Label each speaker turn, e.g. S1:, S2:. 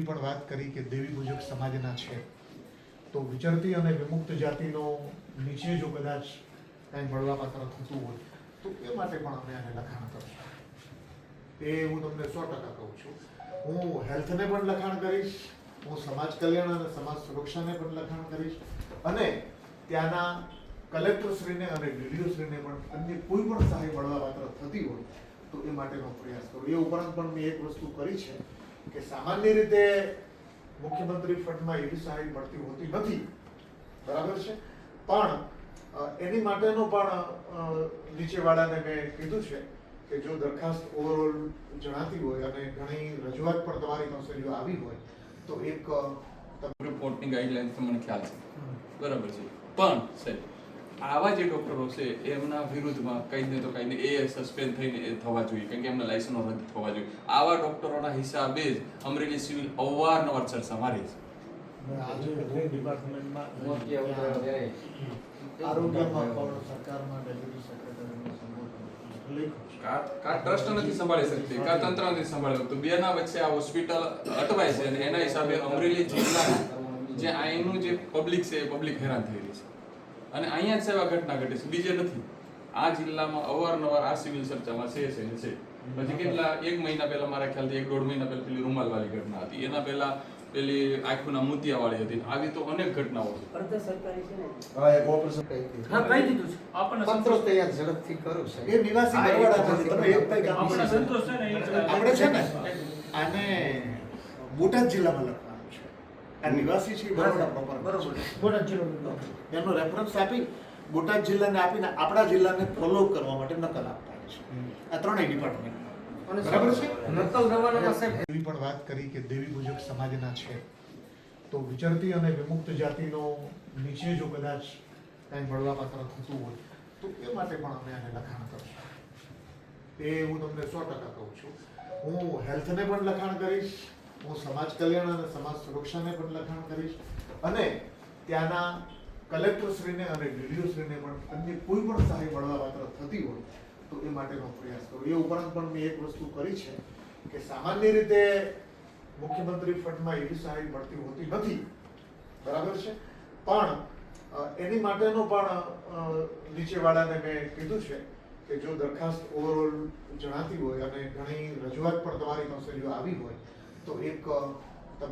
S1: પણ વાત કરી કે દેવી પૂજક સમાજના છે તો વિચરતી અને વિમુક્ત જાતિનો નીચે જો કદાચ કંઈ મળવાપાત્ર થતું હોય તો એ માટે પણ અમે આને લખાણ કરશું। એ હું તમને 100% કહું છું। હું હેલ્થને પણ લખાણ કરીશ, હું સમાજ કલ્યાણ અને સમાજ સુરક્ષાને પણ લખાણ કરીશ અને ત્યાંના કલેક્ટરશ્રીને અને ડીડીઓશ્રીને પણ અન્ય કોઈ પણ સહાય મળવાપાત્ર થતી હોય તો એ માટેનો પ્રયાસ કરો। એ ઉપરાંત પણ મેં એક વસ્તુ કરી છે કે સામાન્ય રીતે મુખ્યમંત્રી ફંડમાં એવી સહાય મળતી હોતી નથી, બરાબર છે, પણ એની માટેનો પણ નીચેવાળાને મેં કીધું છે કે જો દરખાસ્ત ઓવરઓલ જણાતી હોય અને ઘણી રજૂઆત પણ તમારી પાસે જો આવી હોય તો એક
S2: રિપોર્ટની ગાઈડલાઈન્સ મને ખ્યાલ છે, બરાબર છે, પણ સાહેબ આવા જે ડોક્ટરો છે એમના વિરુદ્ધમાં કંઈ ને તો કંઈ ને એ સસ્પેન્ડ થઈને એ થવા જોઈએ, કારણ કે એમના લાયસન્સો રદ થવા જોઈએ। આવા ડોક્ટરોના હિસાબે જ અમરેલી સિવિલ અવારનવાર ચર્ચામાં રહે છે।
S1: આજે હોમ ડિપાર્ટમેન્ટમાં આરોગ્યમાં પણ સરકારમાં ડેપ્યુટી સેક્રેટરીને સંબોધન લખ્યું
S2: કા ટ્રસ્ટ નથી સંભાળી શકતી, કા તંત્ર નથી સંભાળી શકતું, બેના વચ્ચે આ હોસ્પિટલ અટવાય છે અને એના હિસાબે અમરેલી જિલ્લાના જે અહીંનું જે પબ્લિક છે એ પબ્લિક હેરાન થઈ રહી છે અને અહીંયા જ સેવા ઘટના ઘટે છે, બીજે નથી। આ જિલ્લામાં અવારનવાર આ સિવિલ ચર્ચામાં છે ને છે। પછી કેટલા 1 મહિના પહેલા મારા ખ્યાલથી 1-1.5 મહિના પહેલા પેલી રૂમાલવાળી ઘટના હતી, એના પહેલા પેલી આંખોના મોતિયાવાળી હતી, આવી તો અનેક ઘટનાઓ છે।
S3: અર્ધ સરકારી છે ને,
S1: હા એક ઓપરેશન કહી દીધું,
S3: હા કહી દીધું છે,
S4: આપણને
S3: પત્રો તૈયાર ઝડપથી કરો સાહેબ।
S1: એ નિવાસી બરવાડા છે, તમે એક ભાઈ કામ
S4: આપણને
S1: કરો।
S4: સંતોષ છે ને એ
S1: આપણે છે ને આને બોટાદ જિલ્લામાં લખવાનું છે। આ નિવાસી છે બરોડા પ્રોપર,
S3: બરોબર, બોટાદ જિલ્લો
S1: એનો રેફરન્સ આપી બોટાદ જિલ્લાને આપીને આપણા જિલ્લાને ફોલો કરવા માટે નકલ આપવાની છે। આ ત્રણેય ડિપાર્ટમેન્ટ બરાબર છે।
S3: નકલ રવાનામાં સાહેબ
S1: એવી પણ વાત કરી કે દેવી પૂજક સમાજના છે તો વિચરતી અને વિમુક્ત જાતિનો નીચે જો કદાચ કંઈ મળવાપાત્ર થતું હોય તો એ માટે પણ અમે આને લખાણ કરશું। એ હું તમને 100% કહું છું। હું હેલ્થને પણ લખાણ કરીશ, હું સમાજ કલ્યાણ અને સમાજ સુરક્ષાને પણ લખાણ કરીશ અને ત્યાંના કલેક્ટરશ્રીને અને ડીડીઓશ્રીને પણ અન્ય કોઈ પણ સહાય મળવાપાત્ર થતી હોય તો એ માટેનો પ્રયાસ કરો। એ ઉપરાંત પણ મેં એક વસ્તુ કરી છે કે સામાન્ય રીતે મુખ્યમંત્રી ફંડમાં એવી સહાય મળતી હોતી નથી, બરાબર છે, પણ એની માટેનો પણ નીચેવાળાને મેં કીધું છે કે જો દરખાસ્ત ઓવરઓલ જણાતી હોય અને ઘણી રજૂઆત પણ તમારી પાસે જો આવી હોય તો એક